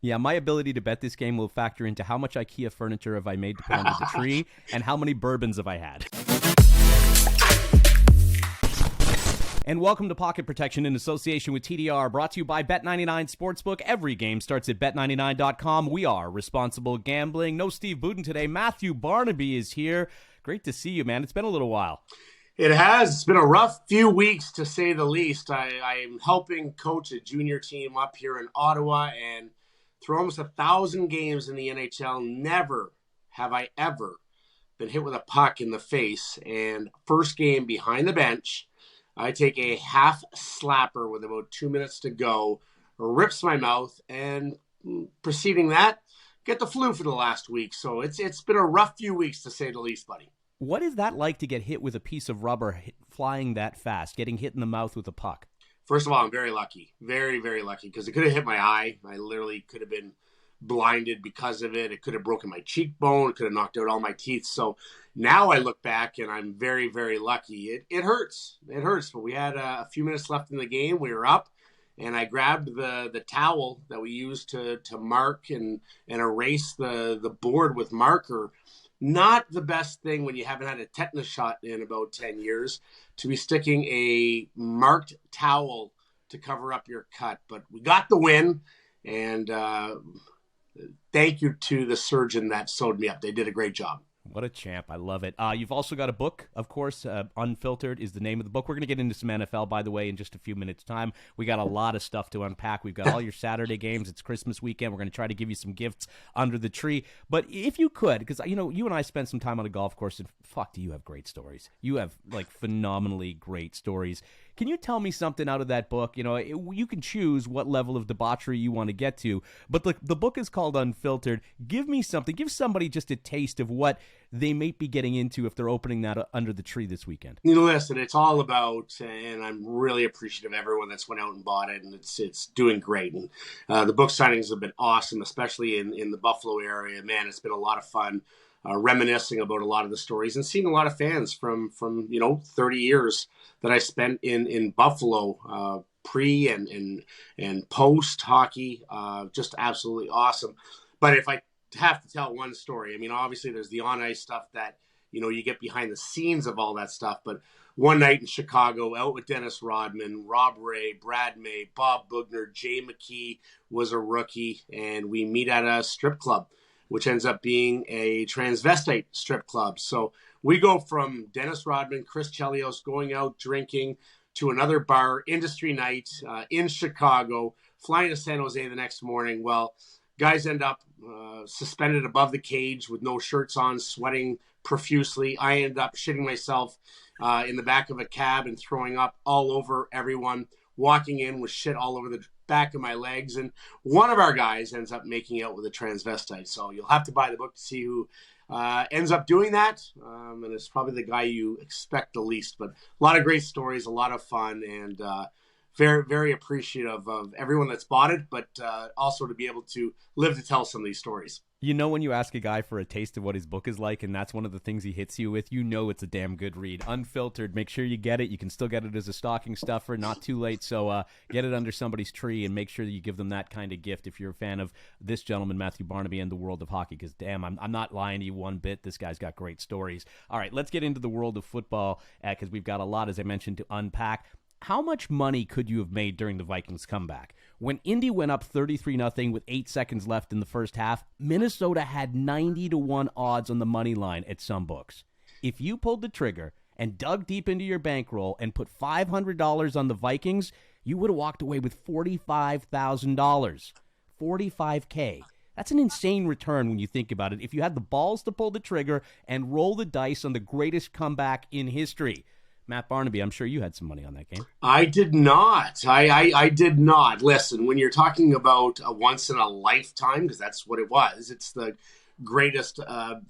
Yeah, my ability to bet this game will factor into how much IKEA furniture have I made to put under the tree and how many bourbons have I had. And welcome to Pocket Protection in association with TDR, brought to you by Bet99 Sportsbook. Every game starts at Bet99.com. We are responsible gambling. No Steve Budin today. Matthew Barnaby is here. Great to see you, man. It's been a little while. It has. It's been a rough few weeks, to say the least. I'm helping coach a junior team up here in Ottawa, and through almost 1,000 games in the NHL, never have I ever been hit with a puck in the face. And first game behind the bench, I take a half slapper with about 2 minutes to go, rips my mouth, and preceding that, get the flu for the last week. So it's been a rough few weeks, to say the least, buddy. What is that like to get hit with a piece of rubber flying that fast, getting hit in the mouth with a puck? First of all, I'm very lucky, very, very lucky, because it could have hit my eye. I literally could have been blinded because of it. It could have broken my cheekbone. It could have knocked out all my teeth. So now I look back and I'm very, very lucky. It hurts. It hurts. But we had a few minutes left in the game. We were up, and I grabbed the towel that we used to mark and erase the board with marker. Not the best thing when you haven't had a tetanus shot in about 10 years to be sticking a marked towel to cover up your cut. But we got the win, and thank you to the surgeon that sewed me up. They did a great job. What a champ. I love it. You've also got a book, of course. Unfiltered is the name of the book. We're going to get into some NFL, by the way, in just a few minutes' time. We got a lot of stuff to unpack. We've got all your Saturday games. It's Christmas weekend. We're going to try to give you some gifts under the tree. But if you could, because, you and I spent some time on a golf course, and fuck, do you have great stories. You have, phenomenally great stories. Can you tell me something out of that book? You can choose what level of debauchery you want to get to, but the book is called Unfiltered. Give me something. Give somebody just a taste of what they may be getting into if they're opening that under the tree this weekend. Listen, it's all about, and I'm really appreciative of everyone that's went out and bought it, and it's doing great. And the book signings have been awesome, especially in the Buffalo area. Man, it's been a lot of fun. Reminiscing about a lot of the stories and seeing a lot of fans from 30 years that I spent in Buffalo, pre and post hockey, just absolutely awesome. But if I have to tell one story, obviously there's the on ice stuff that you get behind the scenes of all that stuff. But one night in Chicago, out with Dennis Rodman, Rob Ray, Brad May, Bob Bugner, Jay McKee was a rookie, and we meet at a strip club, which ends up being a transvestite strip club. So we go from Dennis Rodman, Chris Chelios going out drinking to another bar, industry night in Chicago, flying to San Jose the next morning. Well, guys end up suspended above the cage with no shirts on, sweating profusely. I end up shitting myself in the back of a cab and throwing up all over everyone, walking in with shit all over the back of my legs, and one of our guys ends up making out with a transvestite. So you'll have to buy the book to see who ends up doing that, and it's probably the guy you expect the least. But a lot of great stories, a lot of fun, and very, very appreciative of everyone that's bought it, but also to be able to live to tell some of these stories. When you ask a guy for a taste of what his book is like, and that's one of the things he hits you with, it's a damn good read. Unfiltered. Make sure you get it. You can still get it as a stocking stuffer. Not too late. So get it under somebody's tree and make sure that you give them that kind of gift if you're a fan of this gentleman, Matthew Barnaby, and the world of hockey. Because, damn, I'm not lying to you one bit. This guy's got great stories. All right, let's get into the world of football because we've got a lot, as I mentioned, to unpack. How much money could you have made during the Vikings comeback? When Indy went up 33-0 with 8 seconds left in the first half, Minnesota had 90-1 odds on the money line at some books. If you pulled the trigger and dug deep into your bankroll and put $500 on the Vikings, you would have walked away with $45,000. $45K. That's an insane return when you think about it. If you had the balls to pull the trigger and roll the dice on the greatest comeback in history. Matt Barnaby, I'm sure you had some money on that game. I did not. I did not. Listen, when you're talking about a once-in-a-lifetime, because that's what it was, it's the greatest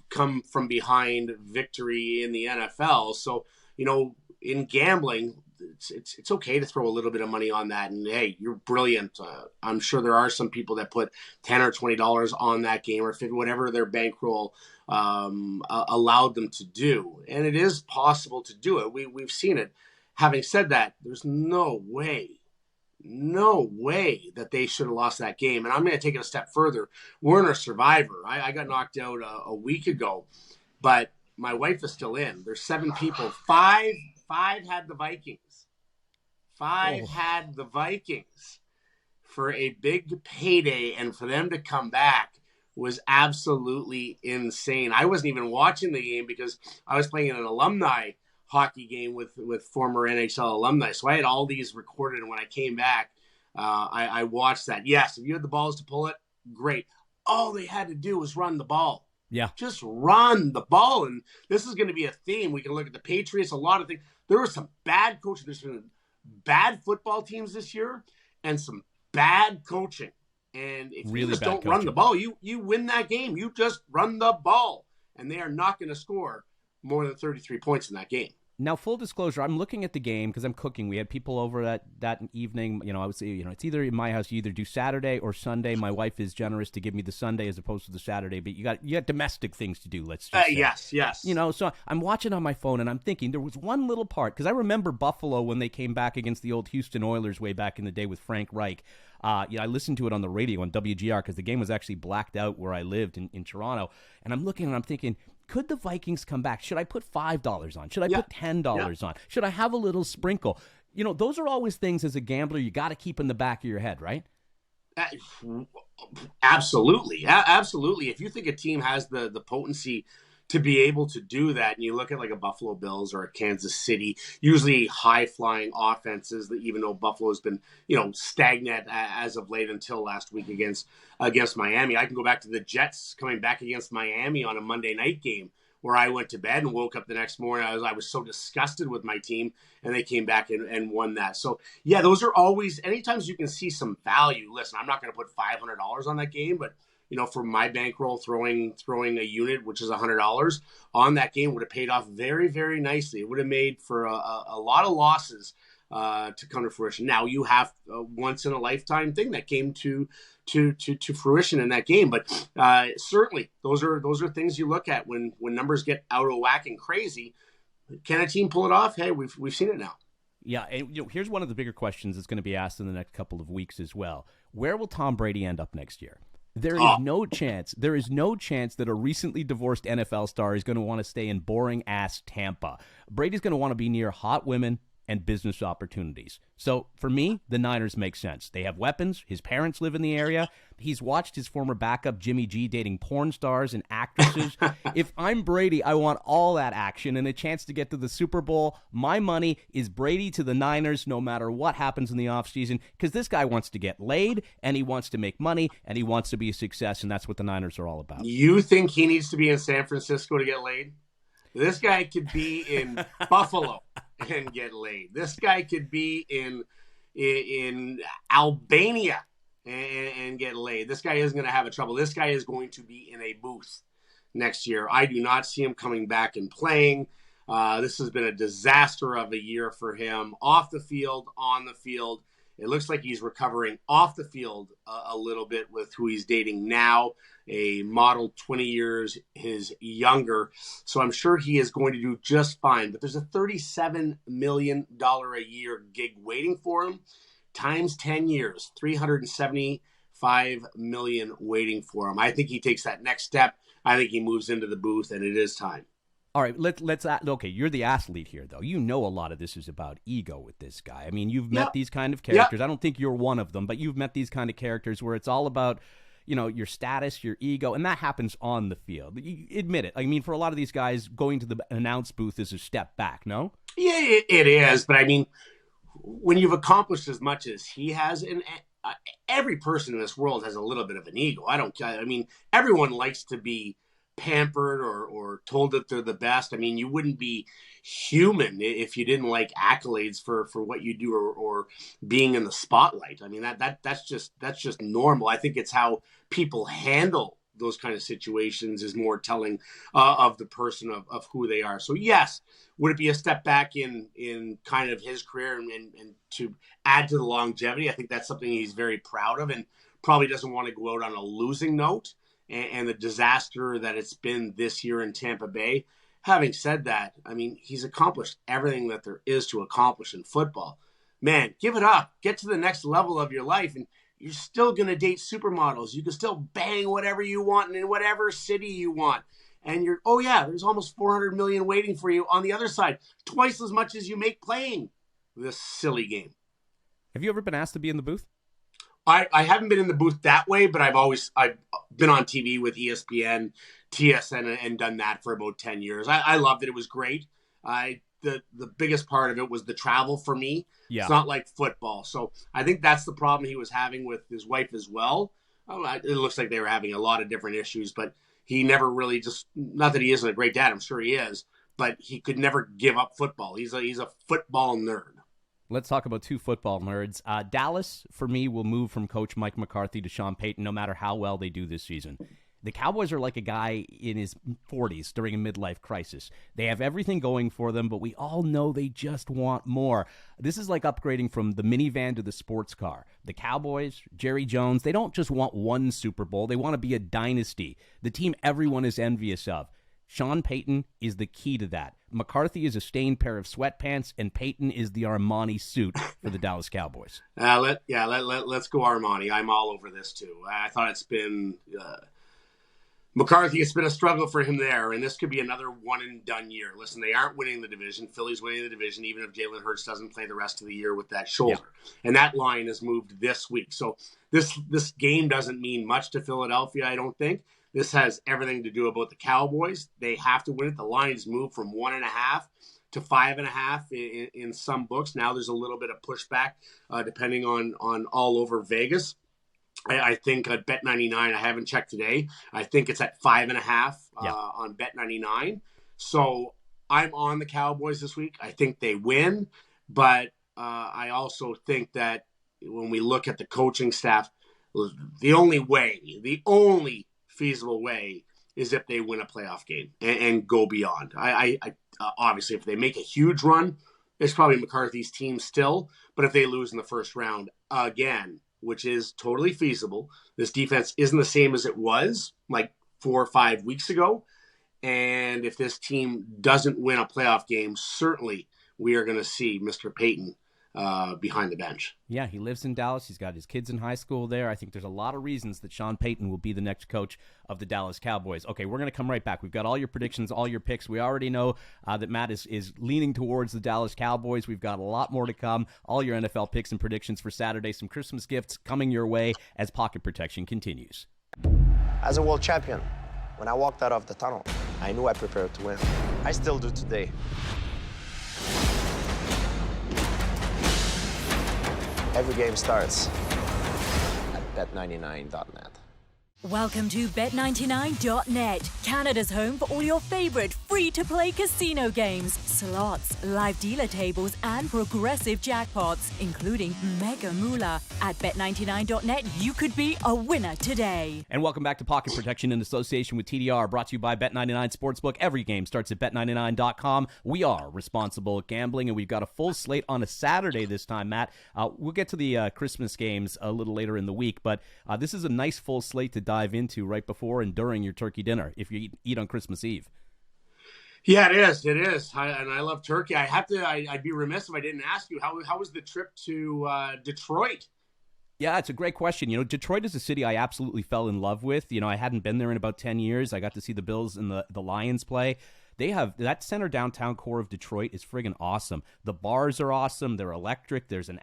come-from-behind victory in the NFL. So, in gambling, it's okay to throw a little bit of money on that. And, hey, you're brilliant. I'm sure there are some people that put $10 or $20 on that game or whatever their bankroll allowed them to do. And it is possible to do it. We've seen it. Having said that, there's no way no way that they should have lost that game. And I'm going to take it a step further. We're in a survivor. I got knocked out a week ago, but my wife is still in. There's 7 people. Five had the Vikings. Five had the Vikings for a big payday, and for them to come back was absolutely insane. I wasn't even watching the game because I was playing in an alumni hockey game with former NHL alumni. So I had all these recorded, and when I came back, I watched that. Yes, if you had the balls to pull it, great. All they had to do was run the ball. Yeah. Just run the ball. And this is going to be a theme. We can look at the Patriots, a lot of things. There were some bad coaching. There's been bad football teams this year and some bad coaching. And if you just don't run the ball, you win that game. You just run the ball. And they are not going to score more than 33 points in that game. Now, full disclosure, I'm looking at the game because I'm cooking. We had people over that evening. I would say, it's either in my house, you either do Saturday or Sunday. My wife is generous to give me the Sunday as opposed to the Saturday, but you got domestic things to do, let's just say. Yes. So I'm watching on my phone, and I'm thinking there was one little part, because I remember Buffalo when they came back against the old Houston Oilers way back in the day with Frank Reich. I listened to it on the radio on WGR because the game was actually blacked out where I lived in Toronto, and I'm looking and I'm thinking, could the Vikings come back? Should I put $5 on? Should I put $10 on? Should I have a little sprinkle? Those are always things as a gambler you got to keep in the back of your head, right? Absolutely. Absolutely. If you think a team has the potency to be able to do that, and you look at like a Buffalo Bills or a Kansas City, usually high-flying offenses, that even though Buffalo's been, stagnant as of late until last week against Miami. I can go back to the Jets coming back against Miami on a Monday night game where I went to bed and woke up the next morning. I was so disgusted with my team, and they came back and won that. So, yeah, those are always, anytime you can see some value. Listen, I'm not going to put $500 on that game, but for my bankroll, throwing a unit, which is $100 on that game, would have paid off very, very nicely. It would have made for a lot of losses to come to fruition. Now you have a once in a lifetime thing that came to fruition in that game, but certainly those are things you look at when numbers get out of whack and crazy. Can a team pull it off? Hey, we've seen it now. Yeah, and here's one of the bigger questions that's going to be asked in the next couple of weeks as well. Where will Tom Brady end up next year? There is no chance that a recently divorced NFL star is going to want to stay in boring-ass Tampa. Brady's going to want to be near hot women and business opportunities. So, for me, the Niners make sense. They have weapons. His parents live in the area. He's watched his former backup, Jimmy G, dating porn stars and actresses. If I'm Brady, I want all that action and a chance to get to the Super Bowl. My money is Brady to the Niners no matter what happens in the offseason, because this guy wants to get laid, and he wants to make money, and he wants to be a success, and that's what the Niners are all about. You think he needs to be in San Francisco to get laid? This guy could be in Buffalo and get laid. This guy could be in Albania and get laid. This guy isn't going to have a trouble. This guy is going to be in a booth next year. I do not see him coming back and playing. This has been a disaster of a year for him, off the field, on the field. It looks like he's recovering off the field a little bit with who he's dating now, a model 20 years his younger. So I'm sure he is going to do just fine. But there's a $37 million a year gig waiting for him, times 10 years, $375 million waiting for him. I think he takes that next step. I think he moves into the booth, and it is time. All right, let's okay, you're the athlete here, though. You know a lot of this is about ego with this guy. I mean, you've met these kind of characters. I don't think you're one of them, but you've met these kind of characters where it's all about, your status, your ego, and that happens on the field. You admit it. I mean, for a lot of these guys, going to the announce booth is a step back, no? Yeah, it is. But, I mean, when you've accomplished as much as he has, and every person in this world has a little bit of an ego. I mean, everyone likes to be pampered or told that they're the best. I mean, you wouldn't be human if you didn't like accolades for what you do or being in the spotlight. I mean, that's just normal. I think it's how people handle those kind of situations is more telling of the person of who they are. So yes, would it be a step back in kind of his career and to add to the longevity? I think that's something he's very proud of and probably doesn't want to go out on a losing note. And the disaster that it's been this year in Tampa Bay. Having said that, I mean, he's accomplished everything that there is to accomplish in football. man, give it up. Get to the next level of your life, and you're still going to date supermodels. You can still bang whatever you want and in whatever city you want. And oh yeah, there's almost 400 million waiting for you on the other side, twice as much as you make playing this silly game. Have you ever been asked to be in the booth? I haven't been in the booth that way, but I've been on TV with ESPN, TSN, and done that for about 10 years. I loved it. It was great. The biggest part of it was the travel for me. Yeah. It's not like football. So I think that's the problem he was having with his wife as well. It looks like they were having a lot of different issues, but he never really not that he isn't a great dad, I'm sure he is, but he could never give up football. He's a football nerd. Let's talk about two football nerds. Dallas, for me, will move from Coach Mike McCarthy to Sean Payton no matter how well they do this season. The Cowboys are like a guy in his 40s during a midlife crisis. They have everything going for them, but we all know they just want more. This is like upgrading from the minivan to the sports car. The Cowboys, Jerry Jones, they don't just want one Super Bowl. They want to be a dynasty, the team everyone is envious of. Sean Payton is the key to that. McCarthy is a stained pair of sweatpants, and Payton is the Armani suit for the Dallas Cowboys. Let's go Armani. I'm all over this too. I thought it's been McCarthy. It's been a struggle for him there, and this could be another one and done year. Listen, they aren't winning the division. Philly's winning the division, even if Jalen Hurts doesn't play the rest of the year with that shoulder. Yeah. And that line has moved this week. So this game doesn't mean much to Philadelphia, I don't think. This has everything to do about the Cowboys. They have to win it. The line's moved from 1.5 to 5.5 in some books. Now there's a little bit of pushback depending on all over Vegas. I think at BET99, I haven't checked today, I think it's at 5.5 on BET99. So I'm on the Cowboys this week. I think they win, but I also think that when we look at the coaching staff, the only feasible way is if they win a playoff game and go beyond. I obviously, if they make a huge run, it's probably McCarthy's team still, but if they lose in the first round again, which is totally feasible, this defense isn't the same as it was like 4 or 5 weeks ago. And if this team doesn't win a playoff game, certainly we are going to see Mr. Payton behind the bench. Yeah, he lives in Dallas. He's got his kids in high school there. I think there's a lot of reasons that Sean Payton will be the next coach of the Dallas Cowboys. Okay, we're going to come right back. We've got all your predictions, all your picks. We already know that Matt is leaning towards the Dallas Cowboys. We've got a lot more to come. All your NFL picks and predictions for Saturday. Some Christmas gifts coming your way as Pocket Protection continues. As a world champion, when I walked out of the tunnel, I knew I prepared to win. I still do today. Every game starts at bet99.net. Welcome to Bet99.net, Canada's home for all your favorite free-to-play casino games, slots, live dealer tables, and progressive jackpots, including Mega Moolah. At Bet99.net, you could be a winner today. And welcome back to Pocket Protection in association with TDR, brought to you by Bet99 Sportsbook. Every game starts at Bet99.com. We are responsible gambling, and we've got a full slate on a Saturday this time, Matt. We'll get to the Christmas games a little later in the week, but this is a nice full slate to dive into right before and during your turkey dinner if you eat on Christmas Eve. Yeah, it is. And I love turkey. I'd be remiss if I didn't ask you, how was the trip to Detroit? Yeah, it's a great question. You know, Detroit is a city I absolutely fell in love with. You know, I hadn't been there in about 10 years. I got to see the Bills and the Lions play. They have that center downtown core of Detroit is friggin' awesome. The bars are awesome. They're electric. There's an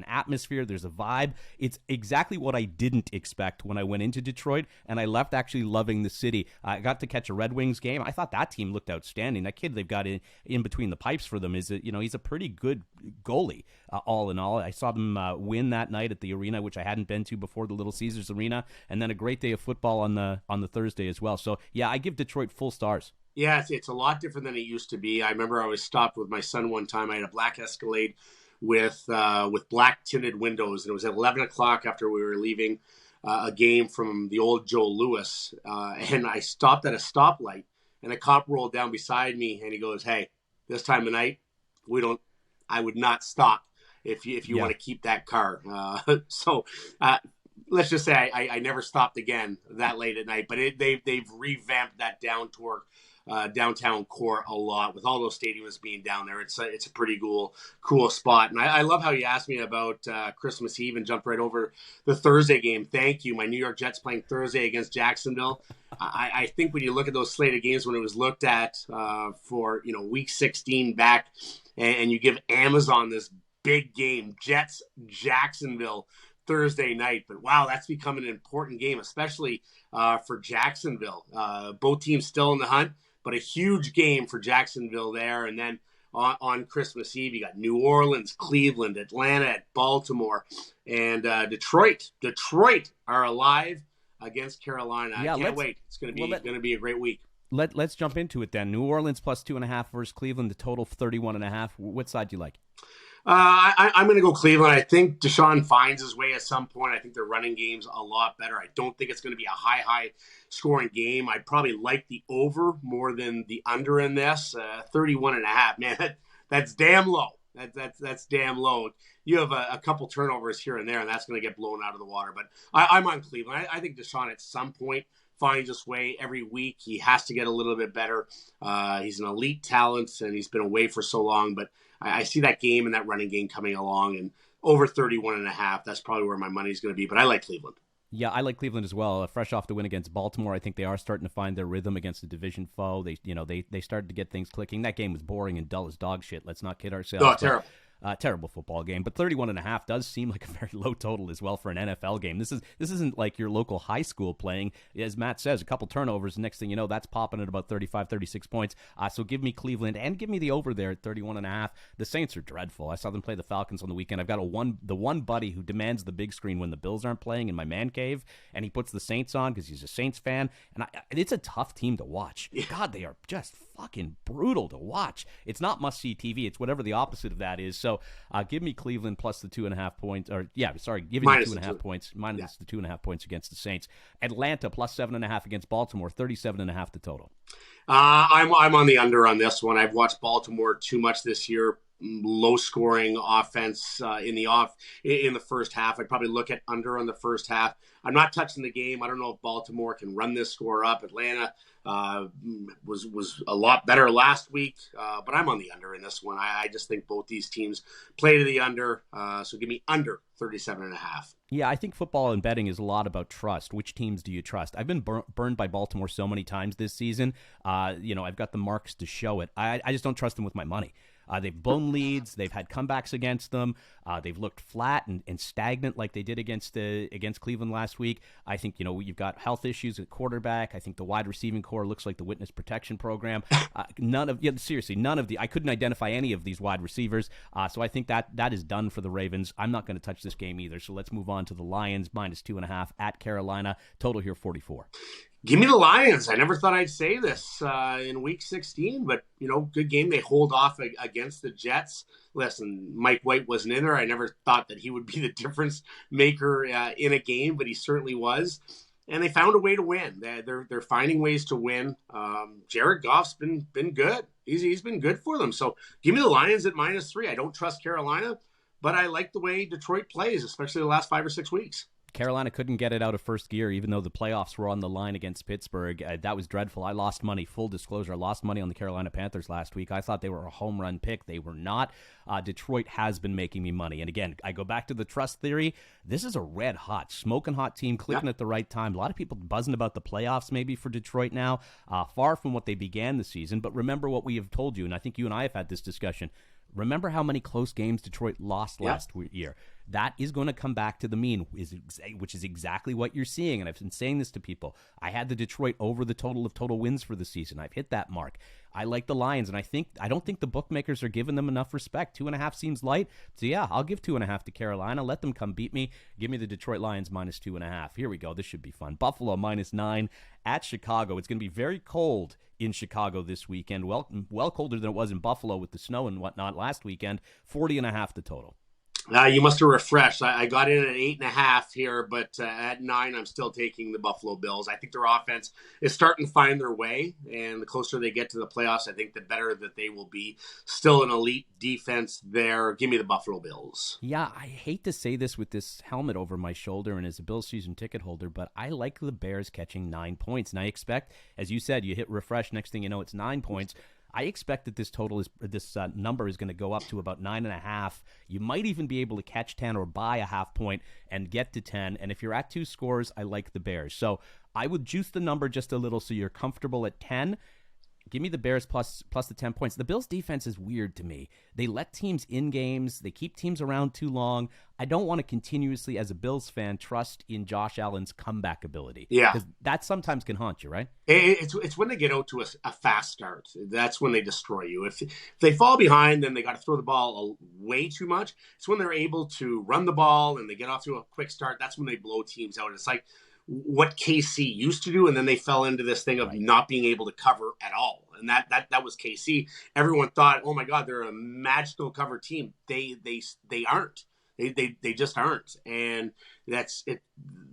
atmosphere. There's a vibe. It's exactly what I didn't expect when I went into Detroit, and I left actually loving the city. I got to catch a Red Wings game. I thought that team looked outstanding. That kid they've got in between the pipes for them he's a pretty good goalie. All in all, I saw them win that night at the arena, which I hadn't been to before, the Little Caesars Arena, and then a great day of football on the Thursday as well. So yeah, I give Detroit full stars. Yeah, it's a lot different than it used to be. I remember I was stopped with my son one time. I had a black Escalade with black tinted windows, and it was at 11 o'clock after we were leaving a game from the old Joe Louis, and I stopped at a stoplight, and a cop rolled down beside me, and he goes, "Hey, this time of night, I would not stop if you want to keep that car." So let's just say I never stopped again that late at night, but they've revamped that down torque downtown core a lot with all those stadiums being down there. It's a pretty cool spot. And I love how you asked me about Christmas Eve and jumped right over the Thursday game. Thank you. My New York Jets playing Thursday against Jacksonville. I think when you look at those slated games when it was looked at for week 16 back, and you give Amazon this big game, Jets Jacksonville Thursday night. But wow, that's become an important game, especially for Jacksonville. Both teams still in the hunt, but a huge game for Jacksonville there. And then on Christmas Eve, you got New Orleans, Cleveland, Atlanta, Baltimore, and Detroit. Detroit are alive against Carolina. I can't wait. It's going to be a great week. Let's jump into it then. New Orleans plus 2.5 versus Cleveland. The total 31.5. What side do you like? I'm going to go Cleveland. I think Deshaun finds his way at some point. I think their running game's a lot better. I don't think it's going to be a high scoring game. I'd probably like the over more than the under in this. 31.5. Man, that's damn low. That's damn low. You have a couple turnovers here and there, and that's going to get blown out of the water. But I'm on Cleveland. I think Deshaun at some point finds his way every week. He has to get a little bit better. He's an elite talent, and he's been away for so long. But I see that game and that running game coming along, and over 31.5. That's probably where my money's going to be. But I like Cleveland. Yeah, I like Cleveland as well. Fresh off the win against Baltimore, I think they are starting to find their rhythm against the division foe. They started to get things clicking. That game was boring and dull as dog shit. Let's not kid ourselves. Oh, terrible. Terrible football game, but 31.5 does seem like a very low total as well for an NFL game. This isn't like your local high school playing. As Matt says, a couple turnovers. Next thing you know, that's popping at about 35, 36 points. So give me Cleveland and give me the over there at 31.5. The Saints are dreadful. I saw them play the Falcons on the weekend. I've got the one buddy who demands the big screen when the Bills aren't playing in my man cave, and he puts the Saints on because he's a Saints fan. And it's a tough team to watch. Yeah. God, they are just fucking brutal to watch. It's not must-see TV. It's whatever the opposite of that is. So give me Cleveland plus the 2.5 points. Give me the 2.5 points. Minus the 2.5 points against the Saints. Atlanta plus 7.5 against Baltimore. 37.5 the total. I'm on the under on this one. I've watched Baltimore too much this year. Low scoring offense in the first half. I'd probably look at under on the first half. I'm not touching the game. I don't know if Baltimore can run this score up. Atlanta was a lot better last week, but I'm on the under in this one. I just think both these teams play to the under, so give me under 37.5. Yeah, I think football and betting is a lot about trust. Which teams do you trust? I've been burned by Baltimore so many times this season. I've got the marks to show it. I just don't trust them with my money. They've blown leads. They've had comebacks against them. They've looked flat and stagnant like they did against Cleveland last week. I think, you've got health issues at quarterback. I think the wide receiving core looks like the witness protection program. None of the, I couldn't identify any of these wide receivers. So I think that is done for the Ravens. I'm not going to touch this game either. So let's move on to the Lions, minus 2.5 at Carolina. Total here, 44. Give me the Lions. I never thought I'd say this in Week 16, but, good game. They hold off against the Jets. Listen, Mike White wasn't in there. I never thought that he would be the difference maker in a game, but he certainly was. And they found a way to win. They're finding ways to win. Jared Goff's been good. He's been good for them. So give me the Lions at -3. I don't trust Carolina, but I like the way Detroit plays, especially the last 5 or 6 weeks. Carolina couldn't get it out of first gear, even though the playoffs were on the line against Pittsburgh. That was dreadful. I lost money, full disclosure. I lost money on the Carolina Panthers last week. I thought they were a home run pick. They were not. Detroit has been making me money. And again, I go back to the trust theory. This is a red hot, smoking hot team, clicking at the right time. A lot of people buzzing about the playoffs maybe for Detroit now. Far from what they began the season. But remember what we have told you, and I think you and I have had this discussion. Remember how many close games Detroit lost last year. That is going to come back to the mean, which is exactly what you're seeing. And I've been saying this to people. I had the Detroit over the total of total wins for the season. I've hit that mark. I like the Lions, and I don't think the bookmakers are giving them enough respect. 2.5 seems light. So, yeah, I'll give 2.5 to Carolina. Let them come beat me. Give me the Detroit Lions -2.5. Here we go. This should be fun. Buffalo -9 at Chicago. It's going to be very cold in Chicago this weekend. Well colder than it was in Buffalo with the snow and whatnot last weekend. 40.5 the total. You must have refreshed. I got in at 8.5 here, but at 9, I'm still taking the Buffalo Bills. I think their offense is starting to find their way, and the closer they get to the playoffs, I think the better that they will be. Still an elite defense there. Give me the Buffalo Bills. Yeah, I hate to say this with this helmet over my shoulder and as a Bills season ticket holder, but I like the Bears catching 9 points, and I expect, as you said, you hit refresh, next thing you know, it's 9 points. I expect that this number is going to go up to about 9.5. You might even be able to catch 10 or buy a half point and get to 10. And if you're at 2 scores, I like the Bears. So I would juice the number just a little so you're comfortable at 10. Give me the Bears plus the 10 points. The Bills' defense is weird to me. They let teams in games. They keep teams around too long. I don't want to continuously, as a Bills fan, trust in Josh Allen's comeback ability. Yeah. Because that sometimes can haunt you, right? It's when they get out to a fast start. That's when they destroy you. If they fall behind, then they got to throw the ball way too much. It's when they're able to run the ball and they get off to a quick start. That's when they blow teams out. It's like what KC used to do, and then they fell into this thing of not being able to cover at all. And that was KC. Everyone thought, oh my God, they're a magical cover team. They aren't. They just aren't. And that's it.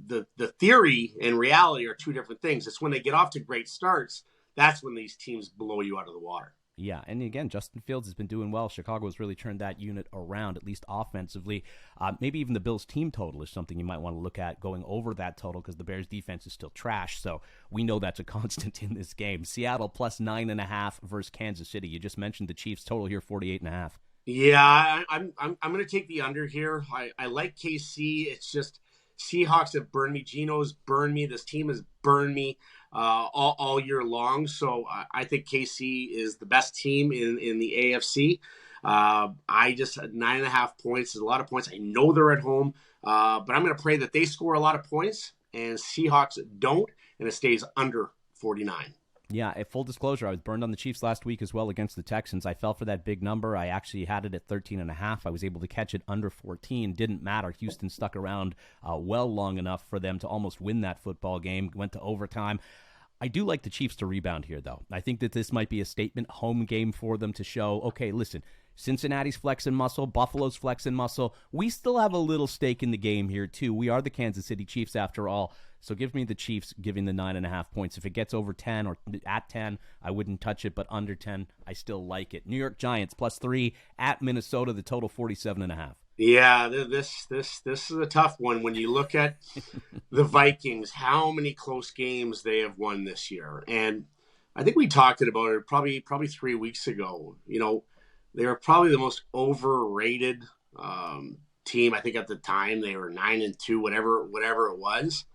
The theory and reality are two different things. It's when they get off to great starts, that's when these teams blow you out of the water. Yeah, and again, Justin Fields has been doing well. Chicago has really turned that unit around, at least offensively. Maybe even the Bills' team total is something you might want to look at going over that total because the Bears' defense is still trash, so we know that's a constant in this game. Seattle plus 9.5 versus Kansas City. You just mentioned the Chiefs' total here, 48.5. Yeah, I'm going to take the under here. I like KC. It's just Seahawks have burned me. Geno's burned me. This team has burned me all year long. So I think KC is the best team in the AFC. I just 9.5 points is a lot of points. I know they're at home, but I'm going to pray that they score a lot of points and Seahawks don't, and it stays under 49. Yeah, full disclosure, I was burned on the Chiefs last week as well against the Texans. I fell for that big number. I actually had it at 13.5. I was able to catch it under 14. Didn't matter. Houston stuck around well long enough for them to almost win that football game. Went to overtime. I do like the Chiefs to rebound here, though. I think that this might be a statement home game for them to show, okay, listen, Cincinnati's flexing muscle, Buffalo's flexing muscle. We still have a little stake in the game here, too. We are the Kansas City Chiefs, after all. So give me the Chiefs giving the 9.5 points. If it gets over 10 or at 10, I wouldn't touch it, but under 10, I still like it. New York Giants plus 3 at Minnesota, the total 47.5. Yeah, this is a tough one. When you look at the Vikings, how many close games they have won this year. And I think we talked about it probably 3 weeks ago. You know, they were probably the most overrated team. I think at the time they were 9-2, whatever it was.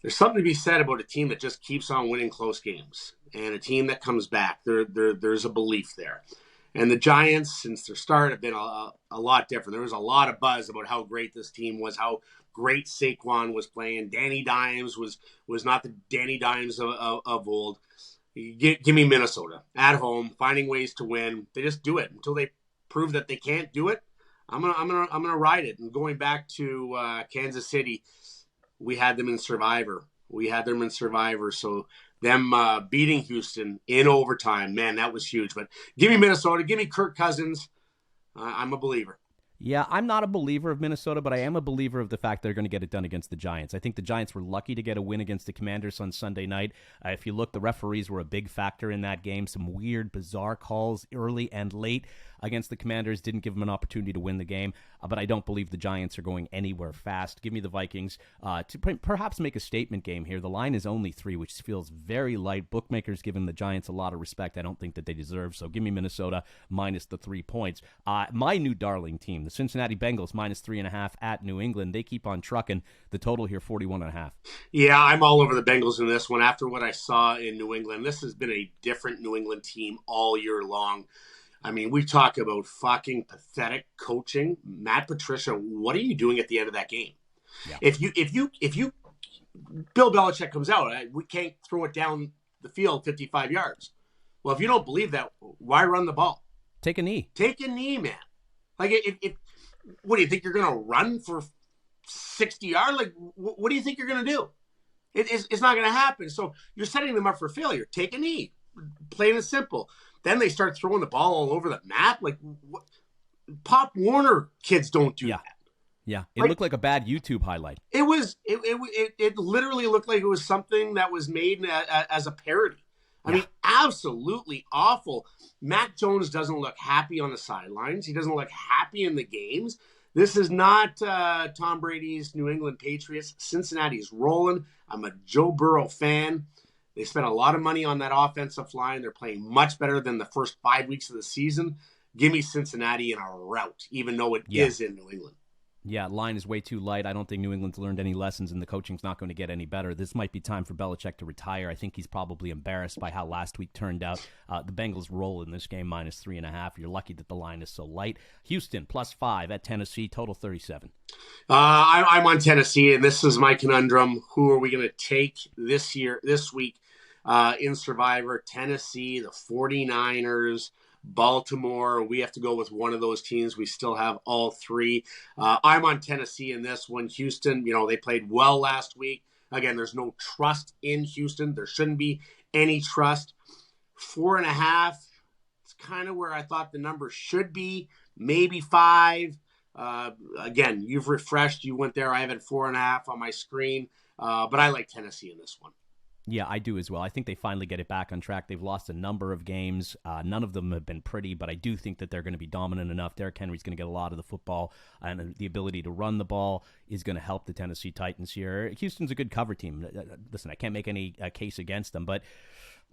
There's something to be said about a team that just keeps on winning close games and a team that comes back. There's a belief there. And the Giants, since their start, have been a lot different. There was a lot of buzz about how great this team was, how great Saquon was playing. Danny Dimes was not the Danny Dimes of old. Give me Minnesota at home, finding ways to win. They just do it until they prove that they can't do it. I'm gonna ride it. And going back to Kansas City, we had them in Survivor. So them beating Houston in overtime, man, that was huge. But give me Minnesota. Give me Kirk Cousins. I'm a believer. Yeah, I'm not a believer of Minnesota, but I am a believer of the fact they're going to get it done against the Giants. I think the Giants were lucky to get a win against the Commanders on Sunday night. If you look, the referees were a big factor in that game. Some weird, bizarre calls early and late against the Commanders didn't give them an opportunity to win the game, but I don't believe the Giants are going anywhere fast. Give me the Vikings to perhaps make a statement game here. The line is only 3, which feels very light. Bookmakers giving the Giants a lot of respect I don't think that they deserve, so give me Minnesota minus the 3 points. My new darling team, the Cincinnati Bengals, minus 3.5 at New England. They keep on trucking. The total here, 41.5. Yeah, I'm all over the Bengals in this one. After what I saw in New England, this has been a different New England team all year long. I mean, we talk about fucking pathetic coaching. Matt Patricia, what are you doing at the end of that game? Yeah. If you, Bill Belichick comes out, we can't throw it down the field 55 yards. Well, if you don't believe that, why run the ball? Take a knee. Take a knee, man. Like, what do you think you're going to run for 60 yards? Like, what do you think you're going to do? It's not going to happen. So you're setting them up for failure. Take a knee. Plain and simple. Then they start throwing the ball all over the map. Like, what? Pop Warner kids don't do Yeah. that. Yeah, it looked like a bad YouTube highlight. It literally looked like it was something that was made as a parody. I mean, absolutely awful. Mac Jones doesn't look happy on the sidelines. He doesn't look happy in the games. This is not Tom Brady's New England Patriots. Cincinnati's rolling. I'm a Joe Burrow fan. They spent a lot of money on that offensive line. They're playing much better than the first 5 weeks of the season. Give me Cincinnati in a rout, even though it is in New England. Yeah, line is way too light. I don't think New England's learned any lessons, and the coaching's not going to get any better. This might be time for Belichick to retire. I think he's probably embarrassed by how last week turned out. The Bengals roll in this game -3.5. You're lucky that the line is so light. Houston +5 at Tennessee, total 37. I'm on Tennessee, and this is my conundrum. Who are we going to take this week in Survivor? Tennessee, the 49ers, Baltimore. We have to go with one of those teams. We still have all three. I'm on Tennessee in this one. Houston, they played well last week. Again, there's no trust in Houston. There shouldn't be any trust. 4.5. It's kind of where I thought the number should be. Maybe 5. Again, you've refreshed. You went there. I have it 4.5 on my screen. But I like Tennessee in this one. Yeah, I do as well. I think they finally get it back on track. They've lost a number of games. None of them have been pretty, but I do think that they're going to be dominant enough. Derrick Henry's going to get a lot of the football, and the ability to run the ball is going to help the Tennessee Titans here. Houston's a good cover team. Listen, I can't make any case against them, but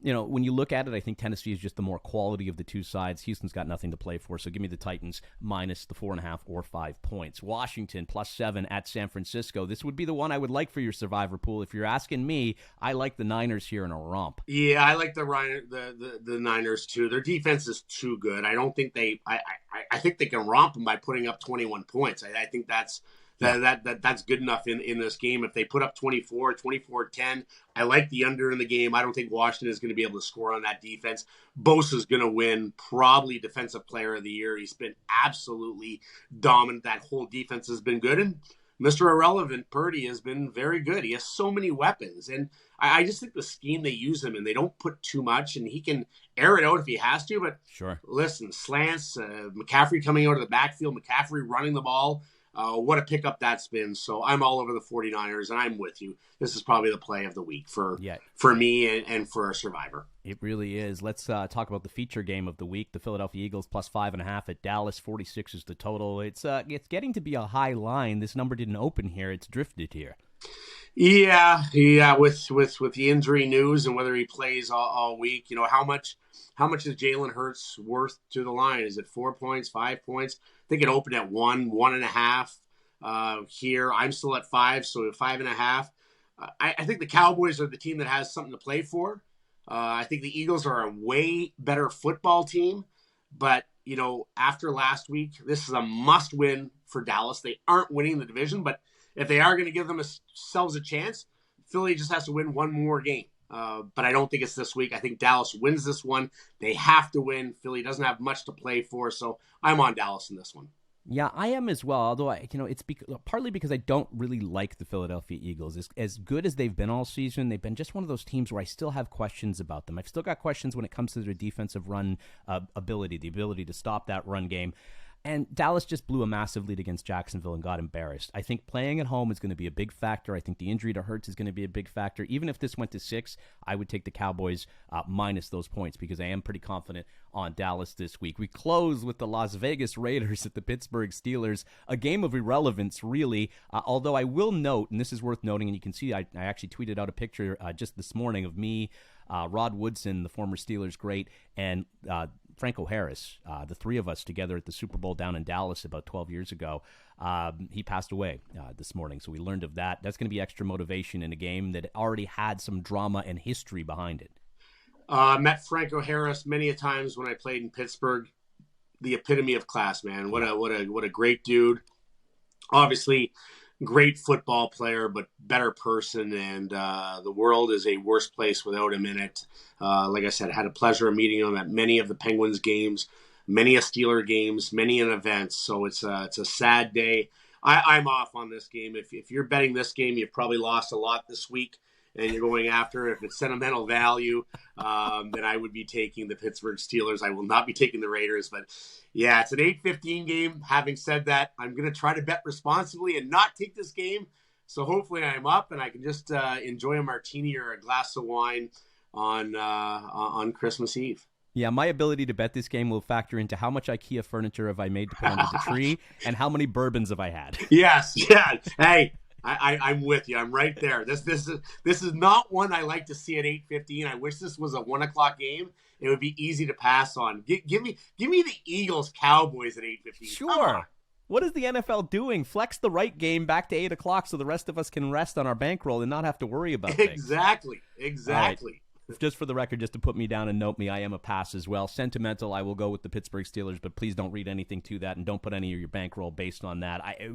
when you look at it, I think Tennessee is just the more quality of the two sides. Houston's got nothing to play for, so give me the Titans minus the 4.5 or 5 points. Washington +7 at San Francisco. This would be the one I would like for your Survivor pool. If you're asking me, I like the Niners here in a romp. Yeah, I like the Niners too. Their defense is too good. I don't think I think they can romp them by putting up 21 points. I think that's good enough in this game. If they put up 24-10, I like the under in the game. I don't think Washington is going to be able to score on that defense. Bosa's going to win probably Defensive Player of the Year. He's been absolutely dominant. That whole defense has been good. And Mr. Irrelevant, Purdy, has been very good. He has so many weapons. And I just think the scheme they use him in, they don't put too much, and he can air it out if he has to. But listen, slants, McCaffrey coming out of the backfield, McCaffrey running the ball. What a pickup that's been. So I'm all over the 49ers, and I'm with you. This is probably the play of the week for me and for a Survivor. It really is. Let's talk about the feature game of the week. The Philadelphia Eagles +5.5 at Dallas. 46 is the total. It's getting to be a high line. This number didn't open here. It's drifted here. Yeah. With the injury news and whether he plays all week, how much is Jalen Hurts worth to the line? Is it 4 points, 5 points? I think it opened at 1.5 here. I'm still at 5, so 5.5. I think the Cowboys are the team that has something to play for. I think the Eagles are a way better football team, but after last week, this is a must-win for Dallas. They aren't winning the division, but if they are going to give themselves a chance, Philly just has to win one more game. But I don't think it's this week. I think Dallas wins this one. They have to win. Philly doesn't have much to play for, so I'm on Dallas in this one. Yeah, I am as well. Although it's partly because I don't really like the Philadelphia Eagles. As good as they've been all season, they've been just one of those teams where I still have questions about them. I've still got questions when it comes to their defensive run ability, the ability to stop that run game. And Dallas just blew a massive lead against Jacksonville and got embarrassed. I think playing at home is going to be a big factor. I think the injury to Hurts is going to be a big factor. Even if this went to 6, I would take the Cowboys minus those points because I am pretty confident on Dallas this week. We close with the Las Vegas Raiders at the Pittsburgh Steelers, a game of irrelevance, really. Although I will note, and this is worth noting, and you can see I actually tweeted out a picture just this morning of me, Rod Woodson, the former Steelers great, and Franco Harris, the three of us together at the Super Bowl down in Dallas about 12 years ago. He passed away this morning, so we learned of that. That's going to be extra motivation in a game that already had some drama and history behind it. Met Franco Harris many a times when I played in Pittsburgh. The epitome of class, man. What a great dude. Obviously, great football player, but better person, and the world is a worse place without him in it. Like I said, I had a pleasure of meeting him at many of the Penguins games, many a Steeler games, many an events. So it's a sad day. I'm off on this game. If you're betting this game, you've probably lost a lot this week. and you're going after, if it's sentimental value, then I would be taking the Pittsburgh Steelers. I will not be taking the Raiders. But yeah, it's an 8:15 game. Having said that, I'm going to try to bet responsibly and not take this game. So hopefully I'm up and I can just enjoy a martini or a glass of wine on Christmas Eve. Yeah, my ability to bet this game will factor into how much IKEA furniture have I made to put under the tree and how many bourbons have I had. Yes, yeah. Hey, I'm with you. I'm right there. This is not one I like to see at 8:15. I wish this was a 1 o'clock game. It would be easy to pass on. Give me the Eagles Cowboys at 8:15. Sure. What is the NFL doing? Flex the right game back to 8 o'clock so the rest of us can rest on our bankroll and not have to worry about things. Exactly. Just for the record, just to put me down and note me, I am a pass as well. Sentimental, I will go with the Pittsburgh Steelers, but please don't read anything to that and don't put any of your bankroll based on that. I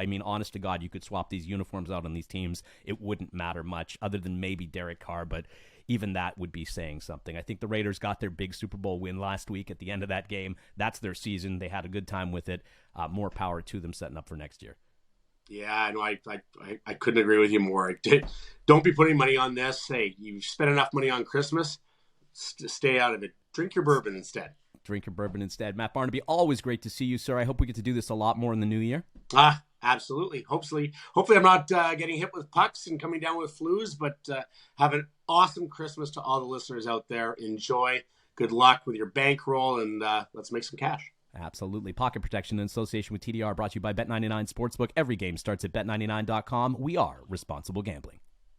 mean, honest to God, you could swap these uniforms out on these teams. It wouldn't matter much other than maybe Derek Carr, but even that would be saying something. I think the Raiders got their big Super Bowl win last week at the end of that game. That's their season. They had a good time with it. More power to them setting up for next year. Yeah, no, I couldn't agree with you more. Don't be putting money on this. Hey, you spent enough money on Christmas. Stay out of it. Drink your bourbon instead. Matt Barnaby, always great to see you, sir. I hope we get to do this a lot more in the new year. Absolutely. Hopefully I'm not getting hit with pucks and coming down with flus, but have an awesome Christmas to all the listeners out there. Enjoy. Good luck with your bankroll, and let's make some cash. Absolutely. Pocket protection in association with TDR brought to you by Bet99 Sportsbook. Every game starts at Bet99.com. We are responsible gambling.